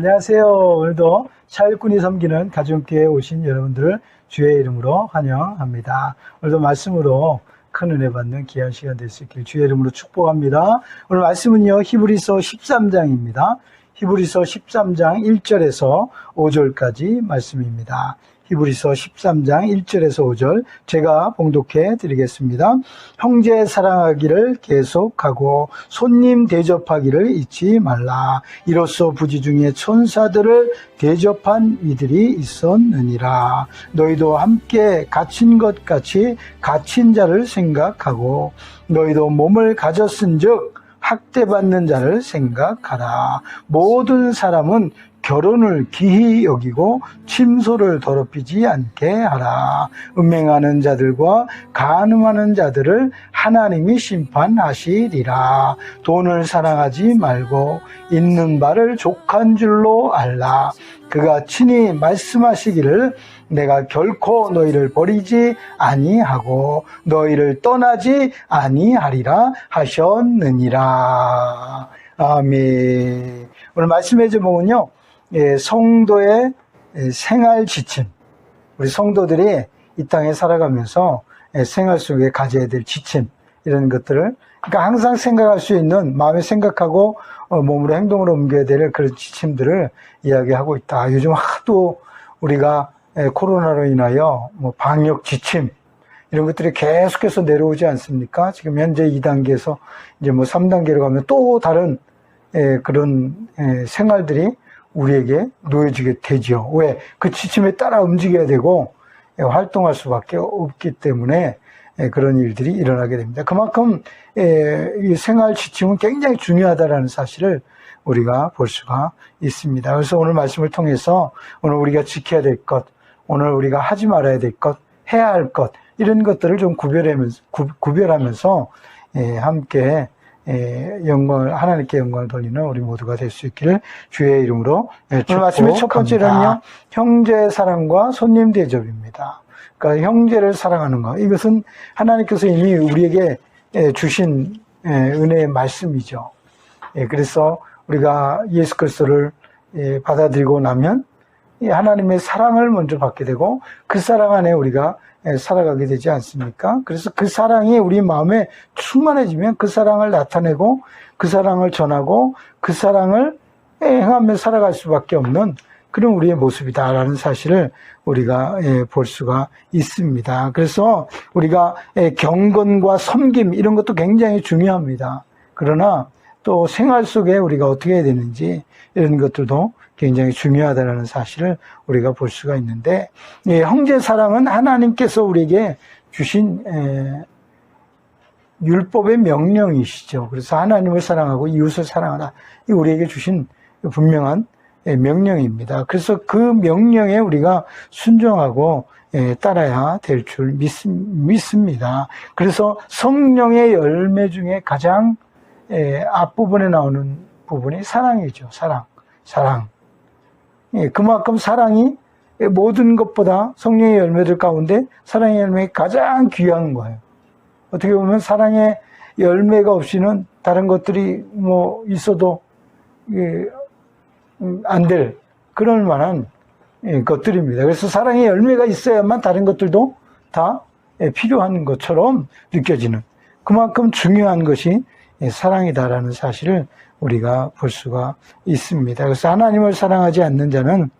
안녕하세요. 오늘도 사일꾼이 섬기는 가정교회에 오신 여러분들을 주의 이름으로 환영합니다. 오늘도 말씀으로 큰 은혜 받는 귀한 시간 될 수 있길 주의 이름으로 축복합니다. 오늘 말씀은요, 히브리서 13장입니다. 히브리서 13장 1절에서 5절까지 말씀입니다. 히브리서 13장 1절에서 5절 제가 봉독해 드리겠습니다. 형제 사랑하기를 계속하고 손님 대접하기를 잊지 말라. 이로써 부지 중에 천사들을 대접한 이들이 있었느니라. 너희도 함께 갇힌 것 같이 갇힌 자를 생각하고 너희도 몸을 가졌은즉 학대받는 자를 생각하라. 모든 사람은 결혼을 기히 여기고 침소를 더럽히지 않게 하라. 음행하는 자들과 간음하는 자들을 하나님이 심판하시리라. 돈을 사랑하지 말고 있는 바를 족한 줄로 알라. 그가 친히 말씀하시기를 내가 결코 너희를 버리지 아니하고 너희를 떠나지 아니하리라 하셨느니라. 아멘. 오늘 말씀의 제목은요, 성도의 생활 지침. 우리 성도들이 이 땅에 살아가면서 생활 속에 가져야 될 지침, 이런 것들을, 그러니까 항상 생각할 수 있는, 마음에 생각하고 몸으로 행동으로 옮겨야 될 그런 지침들을 이야기하고 있다. 요즘 하도 우리가 코로나로 인하여 방역 지침 이런 것들이 계속해서 내려오지 않습니까? 지금 현재 2단계에서 이제 3단계로 가면 또 다른 그런 생활들이 우리에게 놓여지게 되죠. 왜? 그 지침에 따라 움직여야 되고 활동할 수밖에 없기 때문에 그런 일들이 일어나게 됩니다. 그만큼 이 생활 지침은 굉장히 중요하다는 사실을 우리가 볼 수가 있습니다. 그래서 오늘 말씀을 통해서 오늘 우리가 지켜야 될 것, 오늘 우리가 하지 말아야 될 것, 해야 할 것, 이런 것들을 좀 구별하면서 함께 하나님께 영광을 돌리는 우리 모두가 될 수 있기를 주의 이름으로 축복합니다. 오늘 말씀의 첫 번째는요, 형제 사랑과 손님 대접입니다. 그러니까 형제를 사랑하는 것, 이것은 하나님께서 이미 우리에게 주신 은혜의 말씀이죠. 그래서 우리가 예수 그리스도를 받아들이고 나면 하나님의 사랑을 먼저 받게 되고 그 사랑 안에 우리가 살아가게 되지 않습니까? 그래서 그 사랑이 우리 마음에 충만해지면 그 사랑을 나타내고 그 사랑을 전하고 그 사랑을 행하며 살아갈 수밖에 없는 그런 우리의 모습이다라는 사실을 우리가 볼 수가 있습니다. 그래서 우리가 경건과 섬김 이런 것도 굉장히 중요합니다. 그러나 또 생활 속에 우리가 어떻게 해야 되는지 이런 것들도 굉장히 중요하다는 사실을 우리가 볼 수가 있는데, 형제 사랑은 하나님께서 우리에게 주신 율법의 명령이시죠. 그래서 하나님을 사랑하고 이웃을 사랑하라, 이 우리에게 주신 분명한 명령입니다. 그래서 그 명령에 우리가 순종하고 따라야 될 줄 믿습니다. 그래서 성령의 열매 중에 가장 앞부분에 나오는 부분이 사랑이죠. 사랑. 그만큼 사랑이 모든 것보다 성령의 열매들 가운데 사랑의 열매가 가장 귀한 거예요. 어떻게 보면 사랑의 열매가 없이는 다른 것들이 있어도 안 될 그럴 만한 것들입니다. 그래서 사랑의 열매가 있어야만 다른 것들도 다 필요한 것처럼 느껴지는, 그만큼 중요한 것이 사랑이다라는 사실을 우리가 볼 수가 있습니다. 그래서 하나님을 사랑하지 않는 자는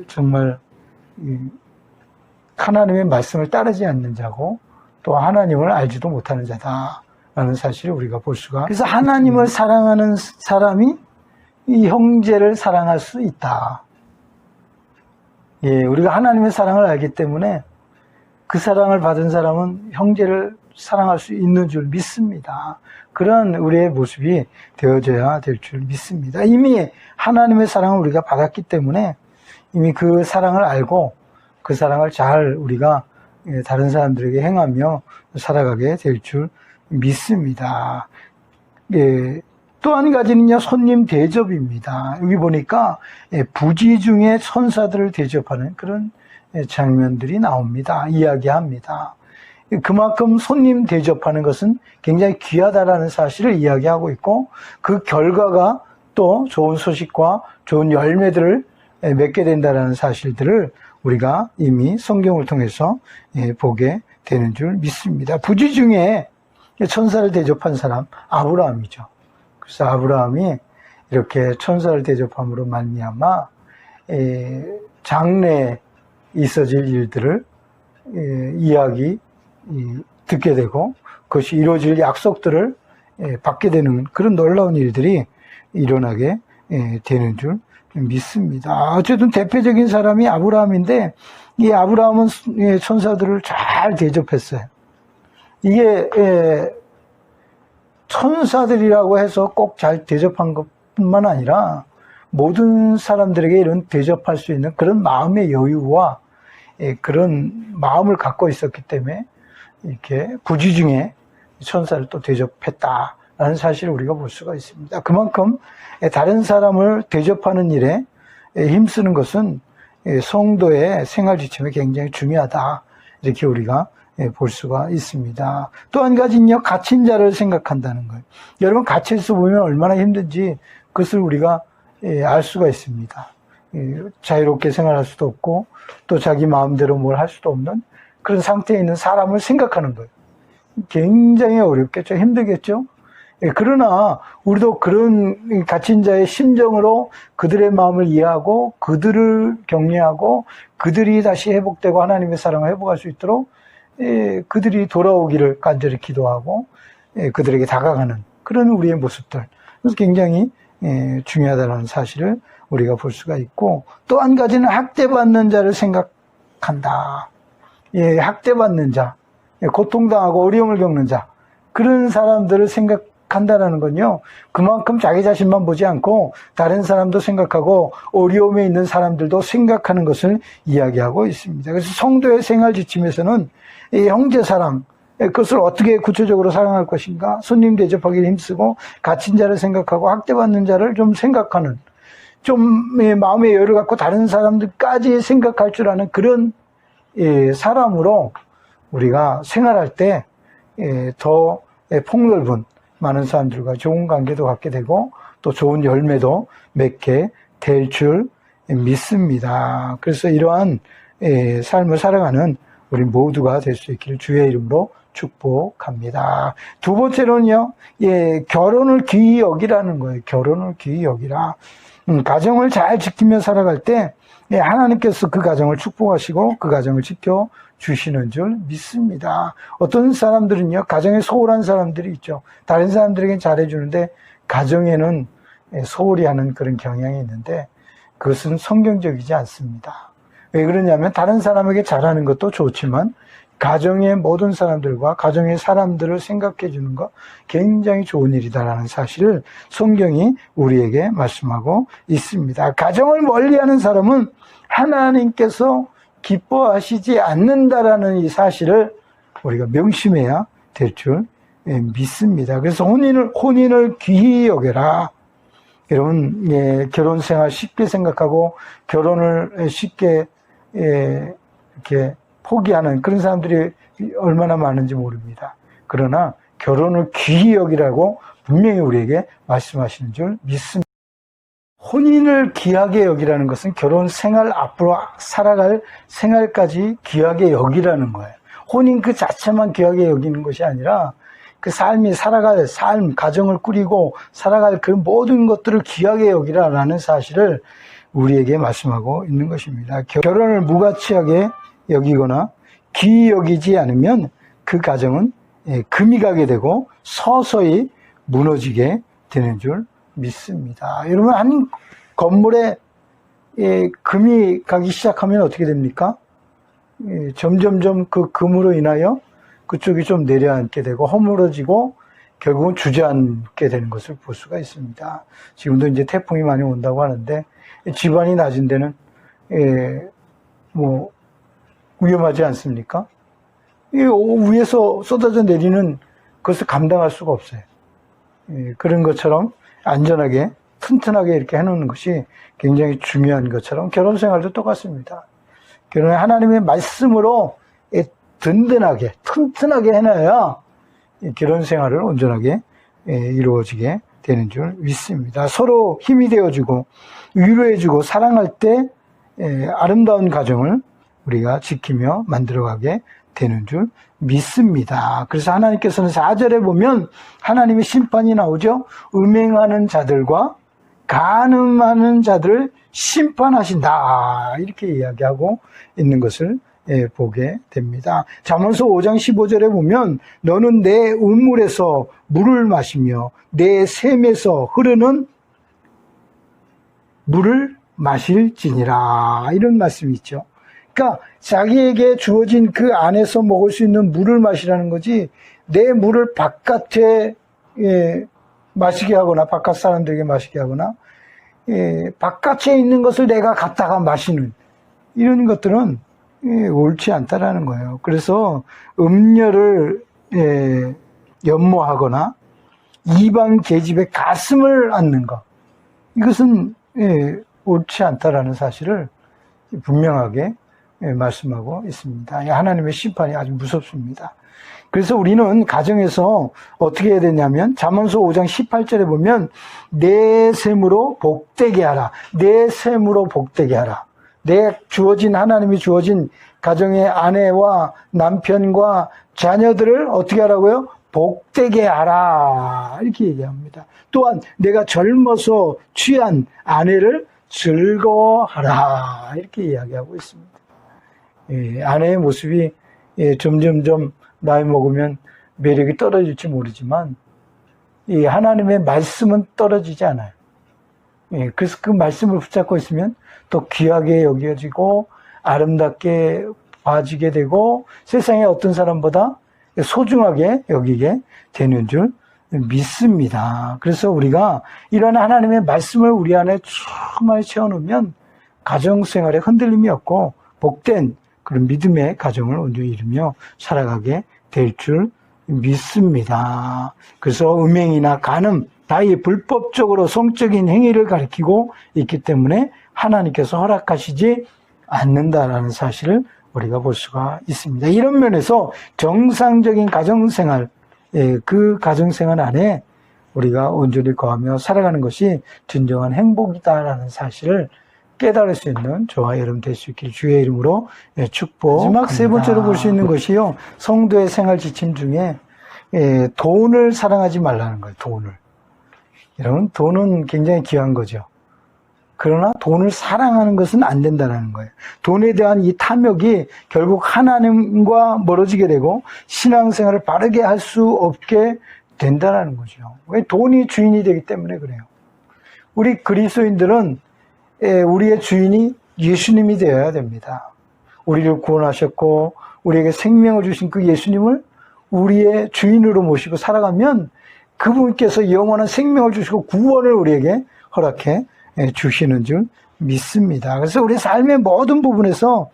정말 하나님의 말씀을 따르지 않는 자고 또 하나님을 알지도 못하는 자다라는 사실을 우리가 볼 수가. 그래서 하나님을 사랑하는 사람이 이 형제를 사랑할 수 있다. 우리가 하나님의 사랑을 알기 때문에 그 사랑을 받은 사람은 형제를 사랑할 수 있는 줄 믿습니다. 그런 우리의 모습이 되어져야 될 줄 믿습니다. 이미 하나님의 사랑을 우리가 받았기 때문에 이미 그 사랑을 알고 그 사랑을 잘 우리가 다른 사람들에게 행하며 살아가게 될 줄 믿습니다. 또 한 가지는요, 손님 대접입니다. 여기 보니까 부지 중에 천사들을 대접하는 그런 장면들이 나옵니다. 이야기합니다. 그만큼 손님 대접하는 것은 굉장히 귀하다라는 사실을 이야기하고 있고 그 결과가 또 좋은 소식과 좋은 열매들을 맺게 된다는 사실들을 우리가 이미 성경을 통해서 보게 되는 줄 믿습니다. 부지 중에 천사를 대접한 사람 아브라함이죠. 그래서 아브라함이 이렇게 천사를 대접함으로 말미암아 장래에 있어질 일들을 이야기 듣게 되고 그것이 이루어질 약속들을 받게 되는 그런 놀라운 일들이 일어나게 되는 줄 믿습니다. 어쨌든 대표적인 사람이 아브라함인데 이 아브라함은 천사들을 잘 대접했어요. 이게 천사들이라고 해서 꼭 잘 대접한 것뿐만 아니라 모든 사람들에게 이런 대접할 수 있는 그런 마음의 여유와 그런 마음을 갖고 있었기 때문에 이렇게 부지중에 천사를 또 대접했다라는 사실을 우리가 볼 수가 있습니다. 그만큼 다른 사람을 대접하는 일에 힘쓰는 것은 성도의 생활 지침에 굉장히 중요하다. 이렇게 우리가 볼 수가 있습니다. 또 한 가지는요, 갇힌 자를 생각한다는 거예요. 여러분, 갇혀서 보면 얼마나 힘든지 그것을 우리가 알 수가 있습니다. 자유롭게 생활할 수도 없고 또 자기 마음대로 뭘 할 수도 없는 그런 상태에 있는 사람을 생각하는 거예요. 굉장히 어렵겠죠. 힘들겠죠. 그러나 우리도 그런 갇힌 자의 심정으로 그들의 마음을 이해하고 그들을 격려하고 그들이 다시 회복되고 하나님의 사랑을 회복할 수 있도록 그들이 돌아오기를 간절히 기도하고 그들에게 다가가는 그런 우리의 모습들. 그래서 굉장히 중요하다는 사실을 우리가 볼 수가 있고 또 한 가지는 학대받는 자를 생각한다. 학대받는 자, 고통당하고 어려움을 겪는 자 그런 사람들을 생각한다라는 건요. 그만큼 자기 자신만 보지 않고 다른 사람도 생각하고 어려움에 있는 사람들도 생각하는 것을 이야기하고 있습니다. 그래서 성도의 생활 지침에서는 이 형제 사랑 그것을 어떻게 구체적으로 사랑할 것인가 손님 대접하기를 힘쓰고 갇힌 자를 생각하고 학대받는 자를 좀 생각하는 좀 마음의 여유를 갖고 다른 사람들까지 생각할 줄 아는 그런 사람으로 우리가 생활할 때 더 폭넓은 많은 사람들과 좋은 관계도 갖게 되고 또 좋은 열매도 맺게 될 줄 믿습니다. 그래서 이러한 삶을 살아가는 우리 모두가 될 수 있기를 주의 이름으로 축복합니다. 두 번째로는요, 결혼을 귀히 여기라는 거예요. 결혼을 귀히 여기라. 가정을 잘 지키며 살아갈 때 하나님께서 그 가정을 축복하시고 그 가정을 지켜주시는 줄 믿습니다. 어떤 사람들은요, 가정에 소홀한 사람들이 있죠. 다른 사람들에겐 잘해주는데 가정에는 소홀히 하는 그런 경향이 있는데 그것은 성경적이지 않습니다. 왜 그러냐면 다른 사람에게 잘하는 것도 좋지만 가정의 모든 사람들과 가정의 사람들을 생각해 주는 것 굉장히 좋은 일이다라는 사실을 성경이 우리에게 말씀하고 있습니다. 가정을 멀리하는 사람은 하나님께서 기뻐하시지 않는다라는 이 사실을 우리가 명심해야 될 줄 믿습니다. 그래서 혼인을 귀히 여겨라. 여러분, 결혼 생활 쉽게 생각하고 결혼을 쉽게 이렇게 포기하는 그런 사람들이 얼마나 많은지 모릅니다. 그러나 결혼을 귀히 여기라고 분명히 우리에게 말씀하시는 줄 믿습니다. 혼인을 귀하게 여기라는 것은 결혼 생활 앞으로 살아갈 생활까지 귀하게 여기라는 거예요. 혼인 그 자체만 귀하게 여기는 것이 아니라 그 삶이 살아갈 삶, 가정을 꾸리고 살아갈 그 모든 것들을 귀하게 여기라라는 사실을 우리에게 말씀하고 있는 것입니다. 결혼을 무가치하게 여기거나 귀히 여기지 않으면 그 가정은 금이 가게 되고 서서히 무너지게 되는 줄 믿습니다. 여러분, 한 건물에 금이 가기 시작하면 어떻게 됩니까? 점점점 그 금으로 인하여 그쪽이 좀 내려앉게 되고 허물어지고 결국은 주저앉게 되는 것을 볼 수가 있습니다. 지금도 이제 태풍이 많이 온다고 하는데 지반이 낮은 데는 위험하지 않습니까? 위에서 쏟아져 내리는 것을 감당할 수가 없어요. 그런 것처럼 안전하게 튼튼하게 이렇게 해놓는 것이 굉장히 중요한 것처럼 결혼 생활도 똑같습니다. 결혼은 하나님의 말씀으로 든든하게 튼튼하게 해놔야 결혼 생활을 온전하게 이루어지게 되는 줄 믿습니다. 서로 힘이 되어주고 위로해주고 사랑할 때 아름다운 가정을 우리가 지키며 만들어가게 되는 줄 믿습니다. 그래서 하나님께서는 4절에 보면 하나님의 심판이 나오죠. 음행하는 자들과 간음하는 자들을 심판하신다, 이렇게 이야기하고 있는 것을 보게 됩니다. 잠언서 5장 15절에 보면 너는 내 우물에서 물을 마시며 내 샘에서 흐르는 물을 마실지니라, 이런 말씀이 있죠. 그러니까 자기에게 주어진 그 안에서 먹을 수 있는 물을 마시라는 거지, 내 물을 바깥에 마시게 하거나 바깥 사람들에게 마시게 하거나 바깥에 있는 것을 내가 갖다가 마시는 이런 것들은 옳지 않다라는 거예요. 그래서 음료를 연모하거나 이방 계집의 가슴을 앓는 것, 이것은 옳지 않다라는 사실을 분명하게 말씀하고 있습니다. 하나님의 심판이 아주 무섭습니다. 그래서 우리는 가정에서 어떻게 해야 되냐면 잠언서 5장 18절에 보면 내 셈으로 복되게 하라. 내 셈으로 복되게 하라. 내 주어진, 하나님이 주어진 가정의 아내와 남편과 자녀들을 어떻게 하라고요? 복되게 하라, 이렇게 얘기합니다. 또한 내가 젊어서 취한 아내를 즐거워하라, 이렇게 이야기하고 있습니다. 아내의 모습이 점점점 나이 먹으면 매력이 떨어질지 모르지만 이 하나님의 말씀은 떨어지지 않아요. 그래서 그 말씀을 붙잡고 있으면 더 귀하게 여겨지고 아름답게 봐지게 되고 세상의 어떤 사람보다 소중하게 여기게 되는 줄 믿습니다. 그래서 우리가 이런 하나님의 말씀을 우리 안에 충만히 채워놓으면 가정생활에 흔들림이 없고 복된 그런 믿음의 가정을 온전히 이루며 살아가게 될 줄 믿습니다. 그래서 음행이나 간음, 다 이 불법적으로 성적인 행위를 가리키고 있기 때문에 하나님께서 허락하시지 않는다라는 사실을 우리가 볼 수가 있습니다. 이런 면에서 정상적인 가정생활, 그 가정생활 안에 우리가 온전히 거하며 살아가는 것이 진정한 행복이다라는 사실을 깨달을 수 있는 저와 여러분 될 수 있길 주의 이름으로 축복합니다. 마지막 세 번째로 볼 수 있는 것이요, 성도의 생활 지침 중에 돈을 사랑하지 말라는 거예요. 돈을. 여러분, 돈은 굉장히 귀한 거죠. 그러나 돈을 사랑하는 것은 안 된다는 거예요. 돈에 대한 이 탐욕이 결국 하나님과 멀어지게 되고 신앙생활을 바르게 할 수 없게 된다는 거죠. 왜? 돈이 주인이 되기 때문에 그래요. 우리 그리스도인들은 우리의 주인이 예수님이 되어야 됩니다. 우리를 구원하셨고 우리에게 생명을 주신 그 예수님을 우리의 주인으로 모시고 살아가면 그분께서 영원한 생명을 주시고 구원을 우리에게 허락해 주시는 줄 믿습니다. 그래서 우리 삶의 모든 부분에서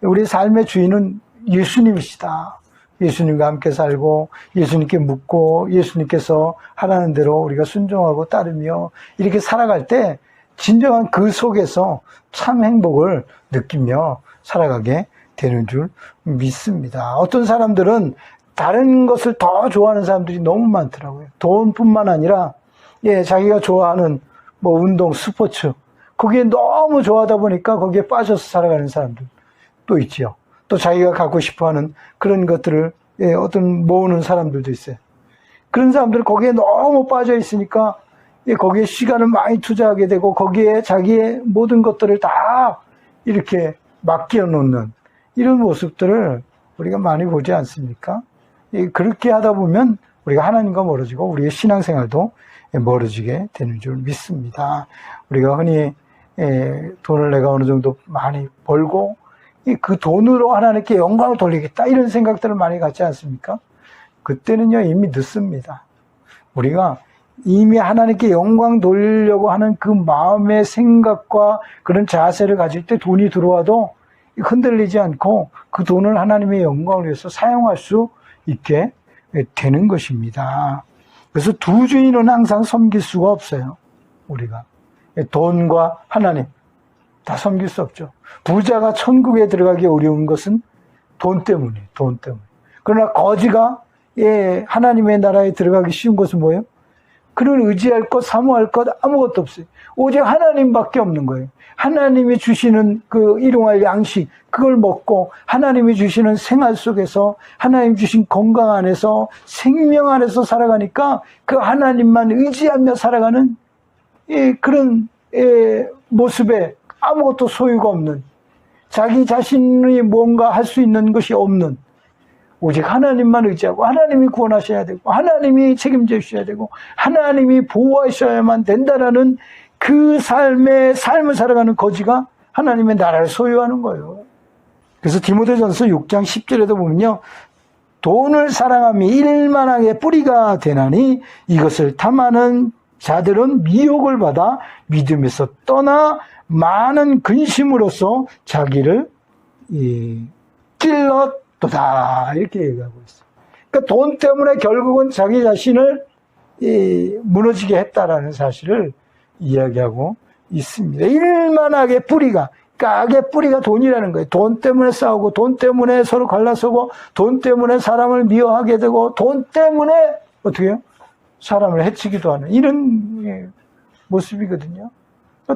우리 삶의 주인은 예수님이시다. 예수님과 함께 살고 예수님께 묻고 예수님께서 하라는 대로 우리가 순종하고 따르며 이렇게 살아갈 때 진정한 그 속에서 참 행복을 느끼며 살아가게 되는 줄 믿습니다. 어떤 사람들은 다른 것을 더 좋아하는 사람들이 너무 많더라고요. 돈뿐만 아니라 자기가 좋아하는 운동, 스포츠, 거기에 너무 좋아하다 보니까 거기에 빠져서 살아가는 사람들 또 있지요. 또 자기가 갖고 싶어하는 그런 것들을 어떤 모으는 사람들도 있어요. 그런 사람들은 거기에 너무 빠져 있으니까 거기에 시간을 많이 투자하게 되고 거기에 자기의 모든 것들을 다 이렇게 맡겨 놓는 이런 모습들을 우리가 많이 보지 않습니까? 그렇게 하다 보면 우리가 하나님과 멀어지고 우리의 신앙생활도 멀어지게 되는 줄 믿습니다. 우리가 흔히 돈을 내가 어느 정도 많이 벌고 그 돈으로 하나님께 영광을 돌리겠다 이런 생각들을 많이 갖지 않습니까? 그때는요 이미 늦습니다. 우리가 이미 하나님께 영광 돌리려고 하는 그 마음의 생각과 그런 자세를 가질 때 돈이 들어와도 흔들리지 않고 그 돈을 하나님의 영광을 위해서 사용할 수 있게 되는 것입니다. 그래서 두 주인은 항상 섬길 수가 없어요. 우리가 돈과 하나님 다 섬길 수 없죠. 부자가 천국에 들어가기 어려운 것은 돈 때문이에요. 돈 때문에. 그러나 거지가 하나님의 나라에 들어가기 쉬운 것은 뭐예요? 그를 의지할 것, 사모할 것 아무것도 없어요. 오직 하나님밖에 없는 거예요. 하나님이 주시는 그 일용할 양식, 그걸 먹고 하나님이 주시는 생활 속에서 하나님 주신 건강 안에서 생명 안에서 살아가니까 그 하나님만 의지하며 살아가는 그런 모습에 아무것도 소유가 없는, 자기 자신이 뭔가 할 수 있는 것이 없는, 오직 하나님만 의지하고 하나님이 구원하셔야 되고 하나님이 책임져 주셔야 되고 하나님이 보호하셔야만 된다라는 그 삶을 살아가는 거지가 하나님의 나라를 소유하는 거예요. 그래서 디모데전서 6장 10절에도 보면요, 돈을 사랑함이 일만하게 뿌리가 되나니 이것을 탐하는 자들은 미혹을 받아 믿음에서 떠나 많은 근심으로써 자기를 찔렀도다, 이렇게 얘기하고 있어요. 그러니까 돈 때문에 결국은 자기 자신을 무너지게 했다라는 사실을 이야기하고 있습니다. 일만하게 뿌리가, 그러니까 악의 뿌리가 돈이라는 거예요. 돈 때문에 싸우고, 돈 때문에 서로 갈라서고, 돈 때문에 사람을 미워하게 되고, 돈 때문에 어떻게 해요? 사람을 해치기도 하는 이런 모습이거든요.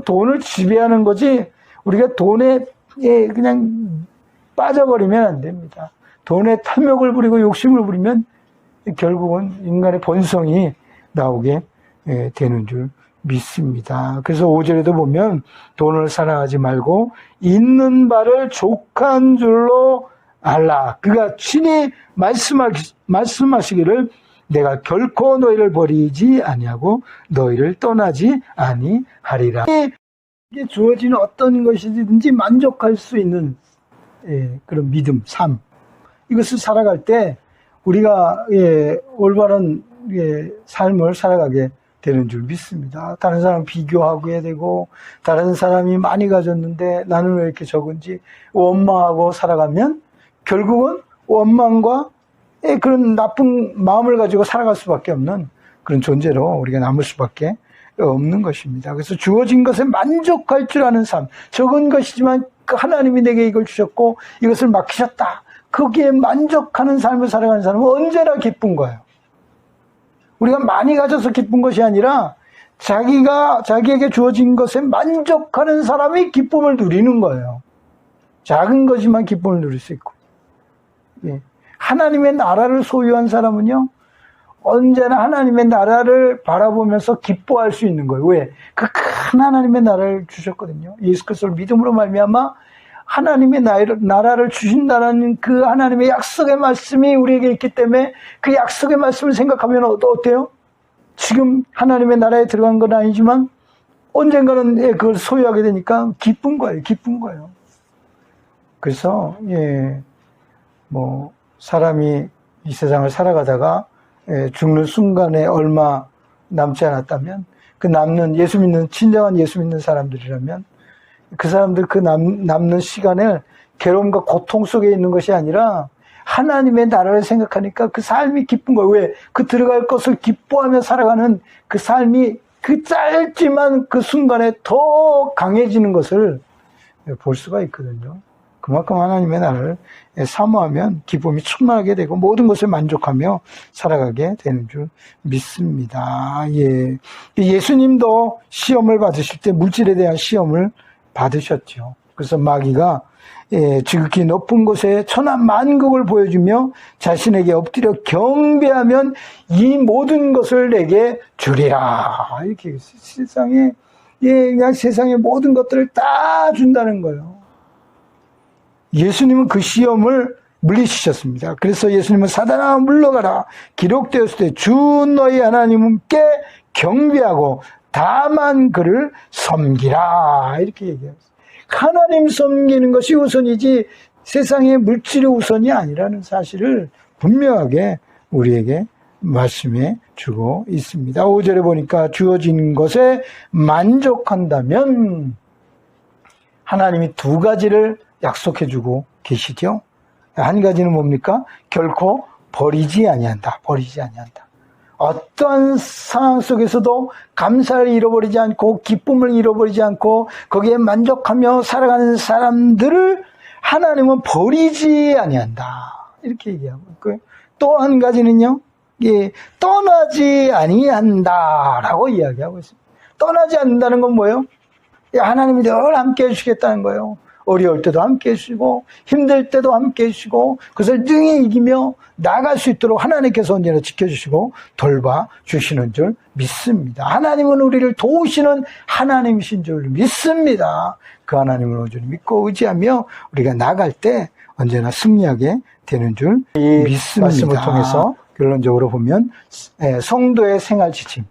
돈을 지배하는 거지 우리가 돈에 그냥 빠져버리면 안 됩니다. 돈에 탐욕을 부리고 욕심을 부리면 결국은 인간의 본성이 나오게 되는 줄 믿습니다. 그래서 5절에도 보면 돈을 사랑하지 말고 있는 바를 족한 줄로 알라. 그가 친히 말씀하시기를 내가 결코 너희를 버리지 아니하고 너희를 떠나지 아니하리라. 이게 주어지는 어떤 것이든지 만족할 수 있는 그런 믿음, 삶, 이것을 살아갈 때 우리가 올바른 삶을 살아가게 되는 줄 믿습니다. 다른 사람 비교하게 되고 다른 사람이 많이 가졌는데 나는 왜 이렇게 적은지 원망하고 살아가면 결국은 원망과 그런 나쁜 마음을 가지고 살아갈 수밖에 없는 그런 존재로 우리가 남을 수밖에 없는 것입니다. 그래서 주어진 것에 만족할 줄 아는 삶, 적은 것이지만 하나님이 내게 이걸 주셨고 이것을 맡기셨다, 거기에 만족하는 삶을 살아가는 사람은 언제나 기쁜 거예요. 우리가 많이 가져서 기쁜 것이 아니라 자기에게 주어진 것에 만족하는 사람이 기쁨을 누리는 거예요. 작은 것이만 기쁨을 누릴 수 있고. 하나님의 나라를 소유한 사람은요, 언제나 하나님의 나라를 바라보면서 기뻐할 수 있는 거예요. 왜? 그 큰 하나님의 나라를 주셨거든요. 예수 그리스도를 믿음으로 말미암아 하나님의 나라를 주신다는 그 하나님의 약속의 말씀이 우리에게 있기 때문에 그 약속의 말씀을 생각하면 어때요? 지금 하나님의 나라에 들어간 건 아니지만 언젠가는 그걸 소유하게 되니까 기쁜 거예요. 기쁜 거예요. 그래서 사람이 이 세상을 살아가다가 죽는 순간에 얼마 남지 않았다면 그 남는 예수 믿는 진정한 예수 믿는 사람들이라면 그 사람들 그 남는 시간을 괴로움과 고통 속에 있는 것이 아니라 하나님의 나라를 생각하니까 그 삶이 기쁜 거예요. 왜? 그 들어갈 것을 기뻐하며 살아가는 그 삶이 그 짧지만 그 순간에 더 강해지는 것을 볼 수가 있거든요. 그만큼 하나님의 나라를 사모하면 기쁨이 충만하게 되고 모든 것을 만족하며 살아가게 되는 줄 믿습니다. 예수님도 시험을 받으실 때 물질에 대한 시험을 받으셨죠. 그래서 마귀가 지극히 높은 곳에 천한 만국을 보여주며 자신에게 엎드려 경배하면 이 모든 것을 내게 주리라. 이렇게 그냥 세상의 모든 것들을 다 준다는 거예요. 예수님은 그 시험을 물리치셨습니다. 그래서 예수님은 사단아 물러가라, 기록되었을 때 주 너희 하나님께 경배하고 다만 그를 섬기라, 이렇게 얘기했어요. 하나님 섬기는 것이 우선이지 세상의 물질이 우선이 아니라는 사실을 분명하게 우리에게 말씀해 주고 있습니다. 5절에 보니까 주어진 것에 만족한다면 하나님이 두 가지를 약속해 주고 계시죠. 한 가지는 뭡니까? 결코 버리지 아니한다. 버리지 아니한다. 어떠한 상황 속에서도 감사를 잃어버리지 않고 기쁨을 잃어버리지 않고 거기에 만족하며 살아가는 사람들을 하나님은 버리지 아니한다. 이렇게 얘기하고 있고요. 또 한 가지는요, 예, 떠나지 아니한다라고 이야기하고 있습니다. 떠나지 않는다는 건 뭐예요? 예, 하나님이 늘 함께 해주시겠다는 거예요. 어려울 때도 함께 해주시고 힘들 때도 함께 해주시고 그것을 능히 이기며 나아갈 수 있도록 하나님께서 언제나 지켜주시고 돌봐주시는 줄 믿습니다. 하나님은 우리를 도우시는 하나님이신 줄 믿습니다. 그 하나님을 온전히 믿고 의지하며 우리가 나아갈 때 언제나 승리하게 되는 줄 믿습니다. 말씀을 통해서 결론적으로 보면 성도의 생활 지침,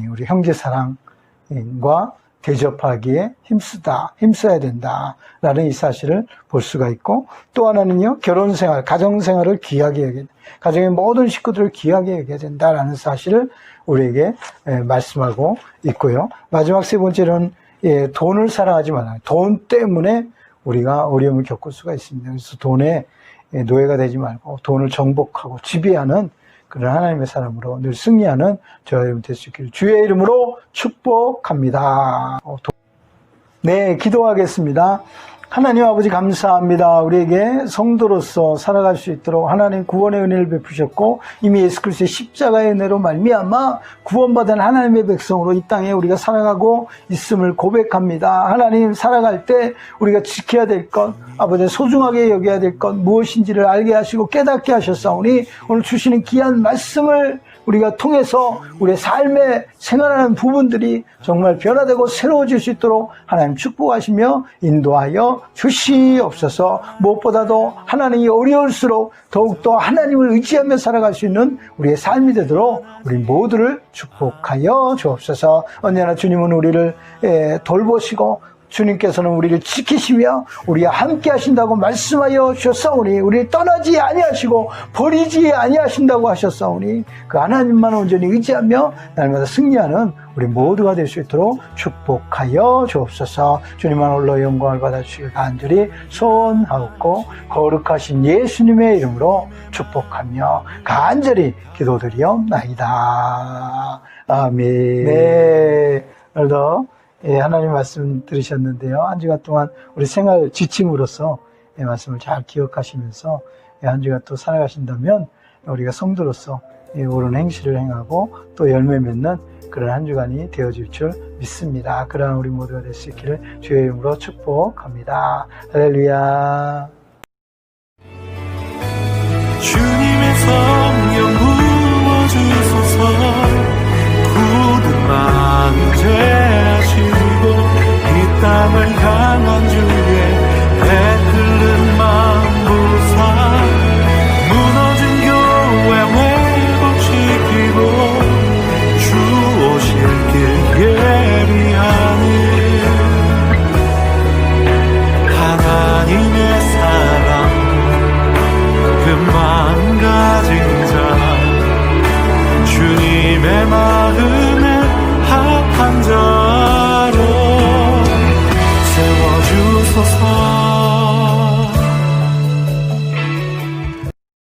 우리 형제 사랑과 대접하기에 힘써야 된다라는 이 사실을 볼 수가 있고, 또 하나는요, 결혼생활, 가정생활을 귀하게 여겨야 된다. 가정의 모든 식구들을 귀하게 여겨야 된다라는 사실을 우리에게 말씀하고 있고요. 마지막 세 번째는 돈을 사랑하지 말아요. 돈 때문에 우리가 어려움을 겪을 수가 있습니다. 그래서 돈에 노예가 되지 말고 돈을 정복하고 지배하는 그런 하나님의 사람으로 늘 승리하는 저와 여러분 될 수 있기를 주의 이름으로 축복합니다. 네, 기도하겠습니다. 하나님 아버지 감사합니다. 우리에게 성도로서 살아갈 수 있도록 하나님 구원의 은혜를 베푸셨고 이미 예수 그리스도의 십자가의 은혜로 말미암아 구원받은 하나님의 백성으로 이 땅에 우리가 살아가고 있음을 고백합니다. 하나님 살아갈 때 우리가 지켜야 될 것, 아버지 소중하게 여겨야 될 것 무엇인지를 알게 하시고 깨닫게 하셨사오니 오늘 주시는 귀한 말씀을 우리가 통해서 우리의 삶에 생활하는 부분들이 정말 변화되고 새로워질 수 있도록 하나님 축복하시며 인도하여 주시옵소서. 무엇보다도 하나님이 어려울수록 더욱더 하나님을 의지하며 살아갈 수 있는 우리의 삶이 되도록 우리 모두를 축복하여 주옵소서. 언제나 주님은 우리를 돌보시고 주님께서는 우리를 지키시며 우리와 함께 하신다고 말씀하여 주셨사오니 우리를 떠나지 아니하시고 버리지 아니하신다고 하셨사오니 그 하나님만 온전히 의지하며 날마다 승리하는 우리 모두가 될 수 있도록 축복하여 주옵소서. 주님만 홀로 영광을 받아주시길 간절히 소원하옵고 거룩하신 예수님의 이름으로 축복하며 간절히 기도드리옵나이다. 아멘. 네, 오늘도 하나님 말씀 들으셨는데요. 한 주간 동안 우리 생활 지침으로서 말씀을 잘 기억하시면서 한 주간 또 살아가신다면 우리가 성도로서 옳은 행실을 행하고 또 열매 맺는 그런 한 주간이 되어질 줄 믿습니다. 그러한 우리 모두가 될 수 있기를 주의 이름으로 축복합니다. 할렐루야. 주님의 성령 부어주소서. 굳은 마음 제하시고 이 땅을